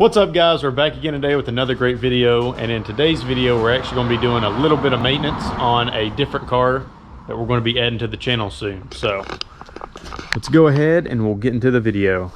What's up, guys? We're back again today with another great video, and in today's video we're actually going to be doing a little bit of maintenance on a different car that we're going to be adding to the channel soon. So let's go ahead and we'll get into the video.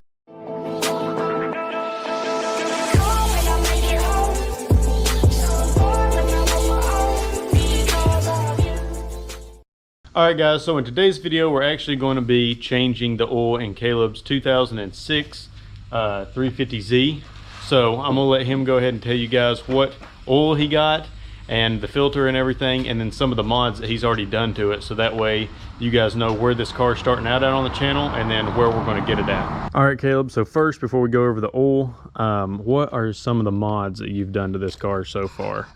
Alright guys, so in today's video we're actually going to be changing the oil in Caleb's 2006 350z. So I'm going to let him go ahead and tell you guys what oil he got and the filter and everything, and then some of the mods that he's already done to it, so that way you guys know where this car is starting out at on the channel and then where we're going to get it at. Alright Caleb, so first before we go over the oil, what are some of the mods that you've done to this car so far?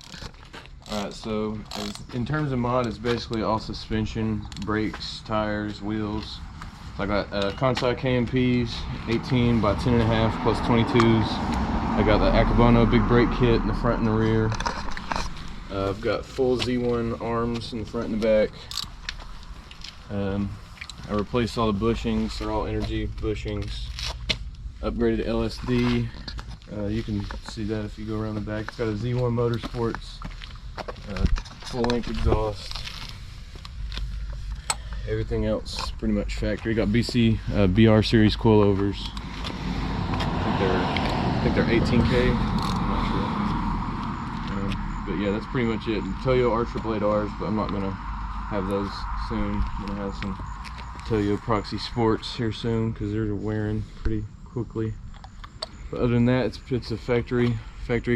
Alright, so in terms of mod, it's basically all suspension, brakes, tires, wheels. So I got Kansai KMPs, 18 by 10.5 plus 22s. I got the Akabono big brake kit in the front and the rear. I've got full Z1 arms in the front and the back. I replaced all the bushings, they're all energy bushings. Upgraded LSD. You can see that if you go around the back. It's got a Z1 Motorsports. Full length exhaust. Everything else pretty much factory. Got BC BR series coilovers. I think they're 18K. I'm not sure. But yeah, that's pretty much it. Toyo Archer Blade R's, but I'm not gonna have those soon. I'm gonna have some Toyo Proxy Sports here soon because they're wearing pretty quickly. But other than that, it's a factory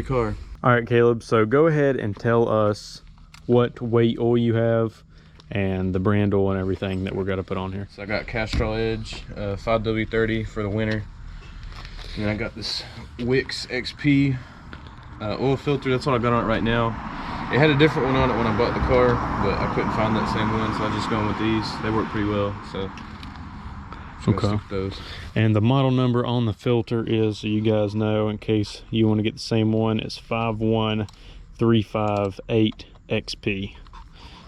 car. All right, Caleb, so go ahead and tell us what weight oil you have and the brand oil and everything that we're going to put on here. So I got Castrol Edge 5W30 for the winter. And then I got this Wix XP oil filter. That's what I got on it right now. It had a different one on it when I bought the car, but I couldn't find that same one, so I just gone with these. They work pretty well, so okay. Those. And the model number on the filter is, so you guys know, in case you want to get the same one, it's 51358XP.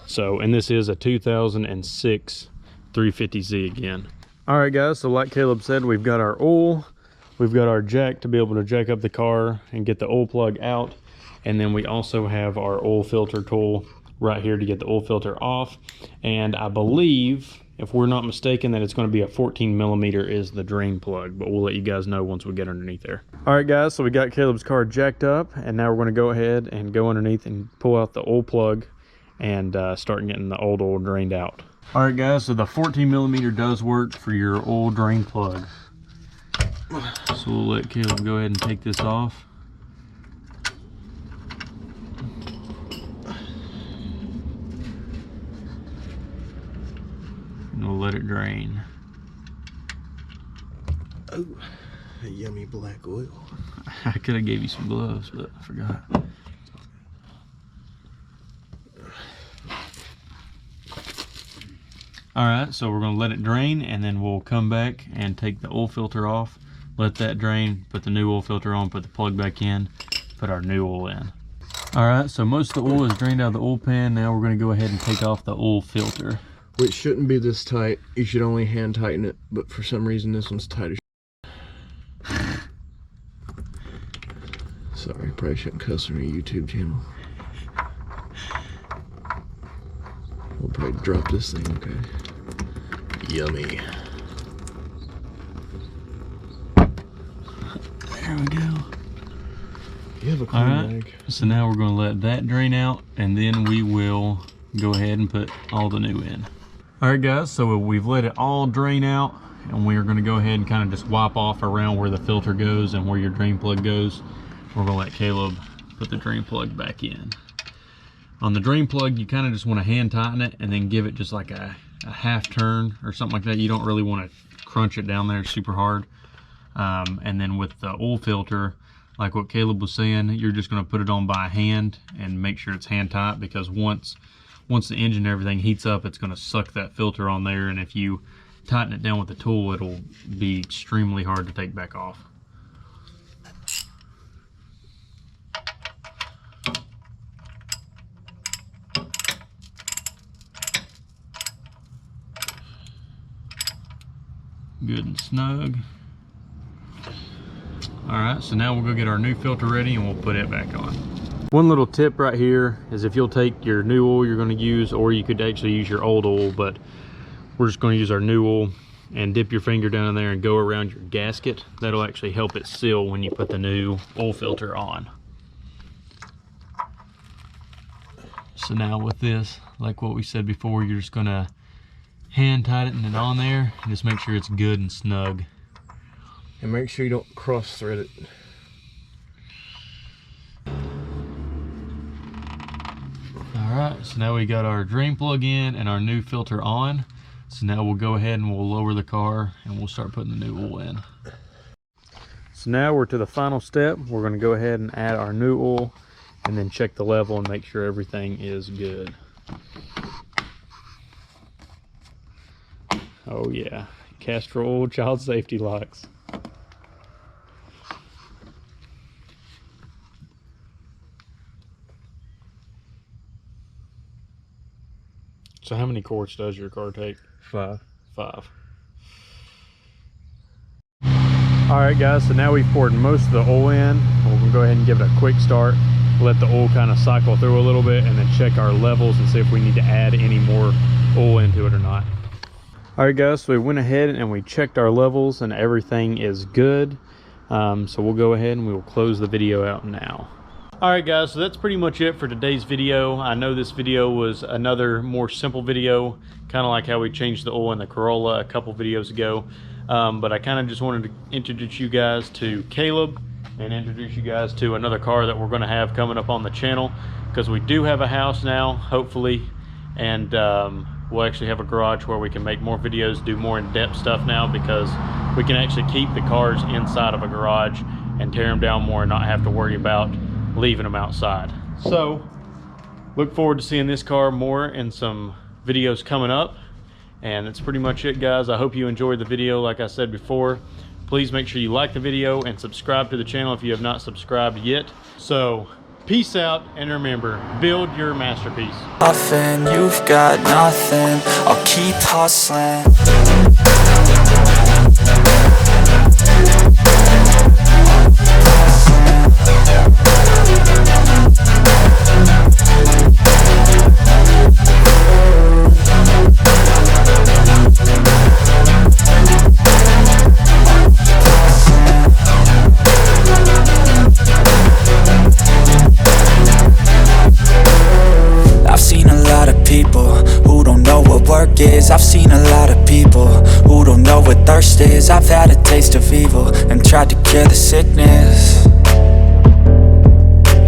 So, and this is a 2006 350Z again. All right guys, so like Caleb said, we've got our oil, we've got our jack to be able to jack up the car and get the oil plug out, and then we also have our oil filter tool right here to get the oil filter off. And I believe, if we're not mistaken, that it's going to be a 14mm is the drain plug, but we'll let you guys know once we get underneath there. All right guys, so we got Caleb's car jacked up, and now we're going to go ahead and go underneath and pull out the oil plug and start getting the old oil drained out. All right guys, so the 14mm does work for your oil drain plug. So we'll let Caleb go ahead and take this off. And we'll let it drain. Oh, a yummy black oil. I could have gave you some gloves, but I forgot. Alright, so we're going to let it drain, and then we'll come back and take the oil filter off, let that drain, put the new oil filter on, put the plug back in, put our new oil in. Alright, so most of the oil is drained out of the oil pan. Now we're going to go ahead and take off the oil filter. Which shouldn't be this tight. You should only hand tighten it, but for some reason this one's tight as shit. Sorry, probably shouldn't cuss on your YouTube channel. We'll probably drop this thing, okay? Yummy. There we go. You have a clean bag. So now we're going to let that drain out, and then we will go ahead and put all the new in. Alright guys, so we've let it all drain out, and we're going to go ahead and kind of just wipe off around where the filter goes and where your drain plug goes. We're going to let Caleb put the drain plug back in. On the drain plug, you kind of just want to hand tighten it and then give it just like a half turn or something like that. You don't really want to crunch it down there super hard. And then with the oil filter, like what Caleb was saying, you're just going to put it on by hand and make sure it's hand tight, because once the engine and everything heats up, it's going to suck that filter on there, and if you tighten it down with the tool, it'll be extremely hard to take back off. Good and snug. All right, so now we'll go get our new filter ready and we'll put it back on. One little tip right here is if you'll take your new oil you're going to use, or you could actually use your old oil, but we're just going to use our new oil, and dip your finger down in there and go around your gasket. That'll actually help it seal when you put the new oil filter on. So now with this, like what we said before, you're just going to hand tighten it on there and just make sure it's good and snug. And make sure you don't cross thread it. Alright, so now we got our drain plug in and our new filter on. So now we'll go ahead and we'll lower the car and we'll start putting the new oil in. So now we're to the final step. We're going to go ahead and add our new oil and then check the level and make sure everything is good. Oh yeah, Castrol oil child safety locks. So how many quarts does your car take? 5. 5. Alright guys, so now we've poured most of the oil in. We're going to go ahead and give it a quick start. Let the oil kind of cycle through a little bit and then check our levels and see if we need to add any more oil into it or not. Alright guys, so we went ahead and we checked our levels and everything is good. So we'll go ahead and we will close the video out now. Alright guys, so that's pretty much it for today's video. I know this video was another more simple video, kind of like how we changed the oil in the Corolla a couple videos ago. But I kind of just wanted to introduce you guys to Caleb and introduce you guys to another car that we're going to have coming up on the channel, because we do have a house now, hopefully, and we'll actually have a garage where we can make more videos, do more in-depth stuff now, because we can actually keep the cars inside of a garage and tear them down more and not have to worry about leaving them outside. So look forward to seeing this car more in some videos coming up, and that's pretty much it guys. I hope you enjoyed the video. Like I said before, please make sure you like the video and subscribe to the channel if you have not subscribed yet. So peace out, and remember, build your masterpiece. Nothing, you've got nothing, I'll keep hustling. I've seen a lot of people who don't know what thirst is. I've had a taste of evil and tried to cure the sickness.